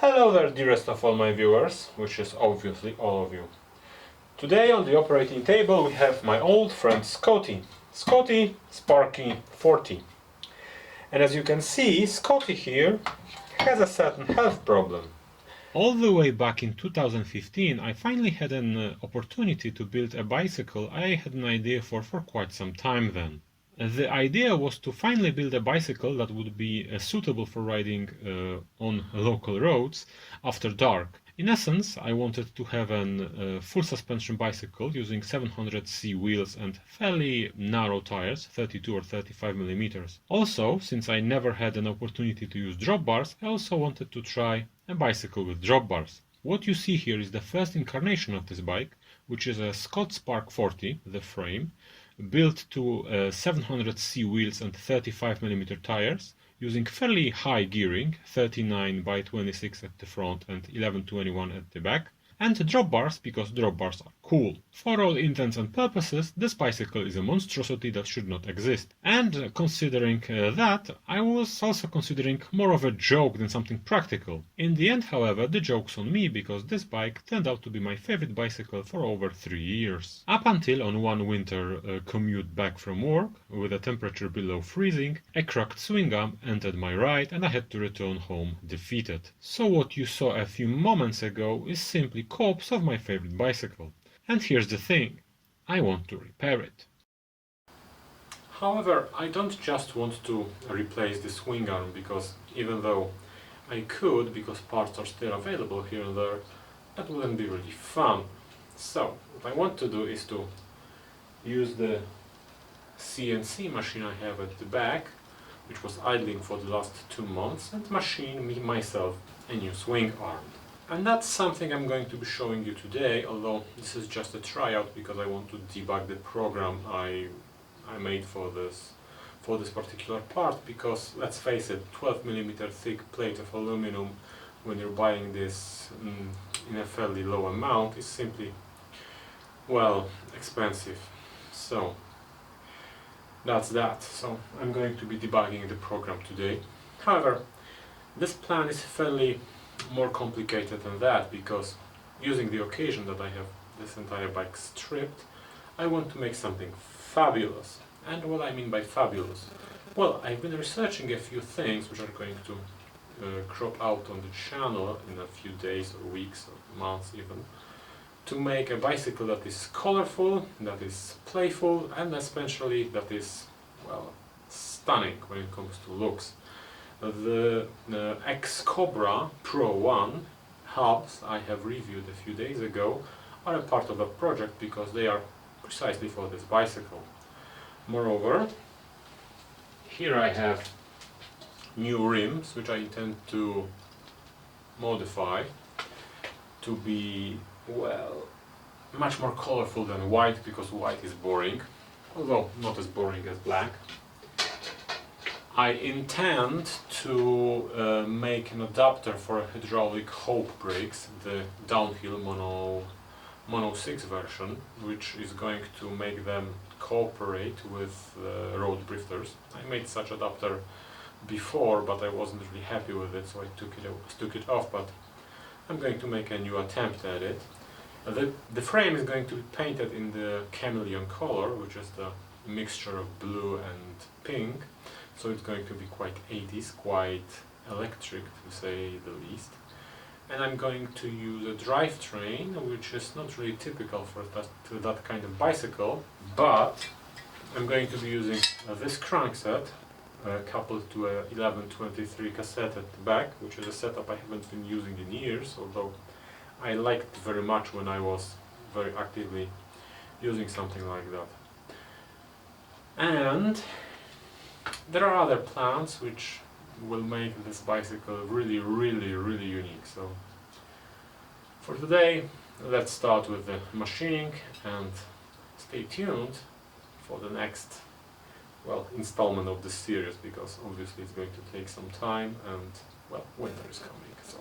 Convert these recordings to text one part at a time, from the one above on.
Hello there, dearest of all my viewers, which is obviously all of you. Today on the operating table we have my old friend Scotty. Scotty Sparky 40. And as you can see, Scotty here has a certain health problem. All the way back in 2015 I finally had an opportunity to build a bicycle I had an idea for quite some time then. The idea was to finally build a bicycle that would be suitable for riding on local roads after dark. In essence, I wanted to have a full suspension bicycle using 700C wheels and fairly narrow tires, 32 or 35 millimeters. Also, since I never had an opportunity to use drop bars, I also wanted to try a bicycle with drop bars. What you see here is the first incarnation of this bike, which is a Scott Spark 40, the frame, built to 700C wheels and 35mm tires, using fairly high gearing, 39 by 26 at the front and 1121 at the back, and drop bars because drop bars are cool. For all intents and purposes, this bicycle is a monstrosity that should not exist. And considering that, I was also considering more of a joke than something practical. In the end, however, the joke's on me because this bike turned out to be my favorite bicycle for over 3 years. Up until on one winter commute back from work, with a temperature below freezing, a cracked swingarm entered my ride and I had to return home defeated. So what you saw a few moments ago is simply corpse of my favorite bicycle. And here's the thing, I want to repair it. However, I don't just want to replace the swing arm, because even though I could, because parts are still available here and there, that wouldn't be really fun. So, what I want to do is to use the CNC machine I have at the back, which was idling for the last 2 months, and machine me myself a new swing arm. And that's something I'm going to be showing you today, although this is just a tryout because I want to debug the program I made for this particular part, because let's face it, 12mm thick plate of aluminum when you're buying this in a fairly low amount is simply, well, expensive. So that's that. So I'm going to be debugging the program today. However, this plan is fairly more complicated than that, because using the occasion that I have this entire bike stripped, I want to make something fabulous. And what I mean by fabulous? Well, I've been researching a few things which are going to crop out on the channel in a few days or weeks or months even, to make a bicycle that is colorful, that is playful, and especially that is, well, stunning when it comes to looks. The X-Cobra Pro 1 hubs I have reviewed a few days ago are a part of the project because they are precisely for this bicycle. Moreover, here I have new rims which I intend to modify to be, well, much more colorful than white, because white is boring, although not as boring as black. I intend to make an adapter for hydraulic Hope brakes, the downhill Mono 6 version, which is going to make them cooperate with road drifters. I made such adapter before, but I wasn't really happy with it, so I took it off, but I'm going to make a new attempt at it. The frame is going to be painted in the chameleon color, which is the mixture of blue and pink. So it's going to be quite 80s, quite electric to say the least. And I'm going to use a drivetrain, which is not really typical for that kind of bicycle, but I'm going to be using this crankset coupled to a 1123 cassette at the back, which is a setup I haven't been using in years, although I liked it very much when I was very actively using something like that. And there are other plans which will make this bicycle really unique. So for today, let's start with the machining and stay tuned for the next, well, installment of this series, because obviously it's going to take some time and, well, winter is coming. So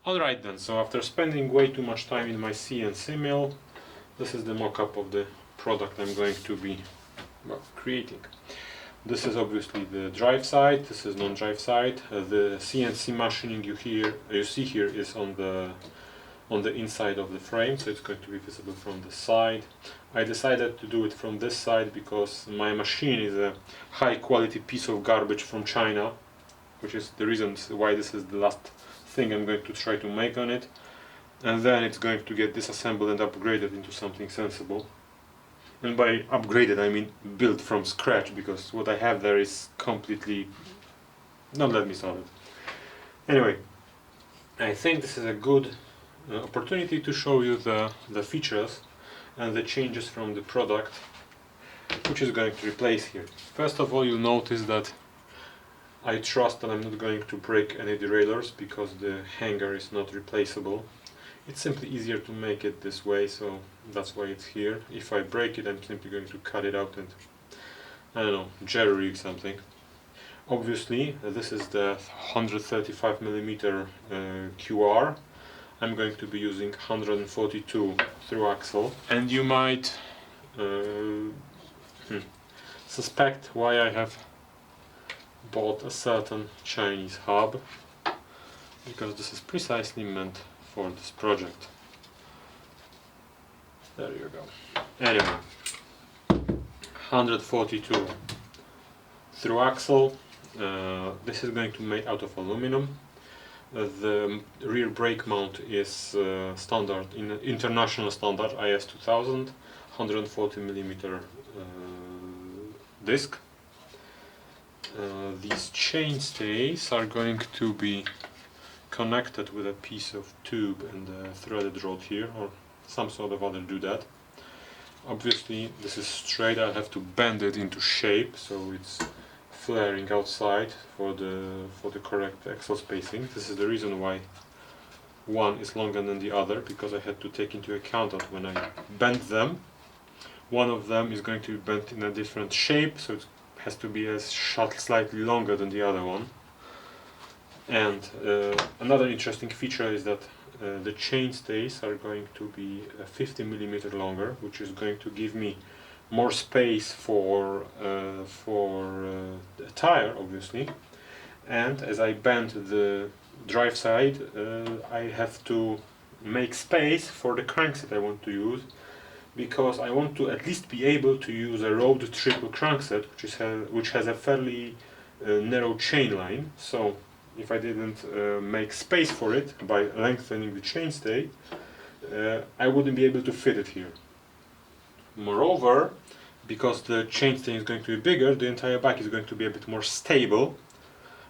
Alright then, so after spending way too much time in my CNC mill, this is the mock-up of the product I'm going to be creating. This is obviously the drive side, this is non-drive side. The CNC machining you see here is on the inside of the frame, so it's going to be visible from the side. I decided to do it from this side because my machine is a high quality piece of garbage from China, which is the reason why this is the last thing I'm going to try to make on it, and then it's going to get disassembled and upgraded into something sensible. And by upgraded I mean built from scratch, because what I have there is completely... Don't let me solve it. Anyway, I think this is a good opportunity to show you the features and the changes from the product which is going to replace here. First of all, you'll notice that I trust that I'm not going to break any derailleurs because the hanger is not replaceable. It's simply easier to make it this way, so that's why it's here. If I break it, I'm simply going to cut it out and, I don't know, jerry rig something. Obviously, this is the 135mm QR. I'm going to be using 142 through axle, and you might suspect why I have bought a certain Chinese hub, because this is precisely meant for this project. There you go. Anyway, 142 through axle. This is going to be made out of aluminum. The rear brake mount is standard, international standard IS 2000, 140mm disc. These chainstays are going to be connected with a piece of tube and a threaded rod here, or some sort of other doodad. Obviously this is straight. I have to bend it into shape so it's flaring outside for the correct axle spacing. This is the reason why one is longer than the other, because I had to take into account that when I bend them, one of them is going to be bent in a different shape, so it has to be slightly longer than the other one. And another interesting feature is that the chainstays are going to be 50mm longer, which is going to give me more space for a tire, obviously. And as I bend the drive side, I have to make space for the cranks that I want to use, because I want to at least be able to use a road triple crankset, which has a fairly narrow chain line. So if I didn't make space for it by lengthening the chainstay, I wouldn't be able to fit it here. Moreover, because the chainstay is going to be bigger, the entire bike is going to be a bit more stable,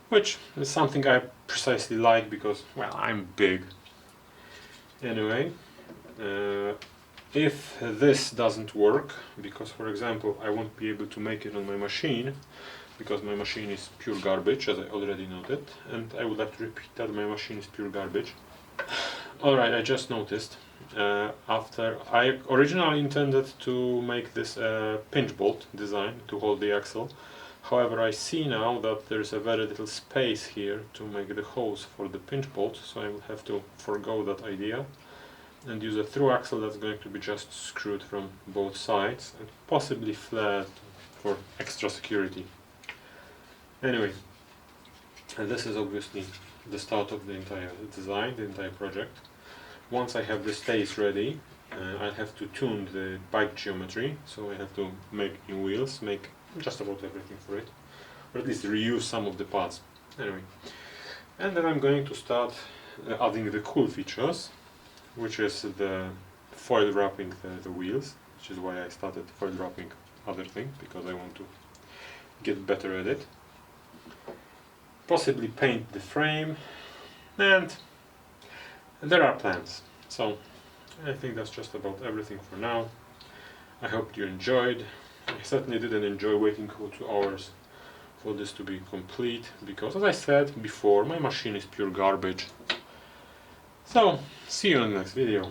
which is something I precisely like because, well, I'm big. Anyway, if this doesn't work, because for example I won't be able to make it on my machine, because my machine is pure garbage, as I already noted, and I would like to repeat that my machine is pure garbage. Alright, I just noticed, after I originally intended to make this pinch bolt design to hold the axle. However, I see now that there's a very little space here to make the holes for the pinch bolt, so I will have to forgo that idea and use a through axle that's going to be just screwed from both sides and possibly flat for extra security. Anyway, and this is obviously the start of the entire design, the entire project. Once I have the stays ready, I have to tune the bike geometry, so I have to make new wheels, make just about everything for it, or at least reuse some of the parts. Anyway, and then I'm going to start adding the cool features, which is the foil wrapping the wheels, which is why I started foil wrapping other things, because I want to get better at it. Possibly paint the frame, and there are plans. So I think that's just about everything for now. I hope you enjoyed. I certainly didn't enjoy waiting for 2 hours for this to be complete, because as I said before, my machine is pure garbage. So see you in the next video.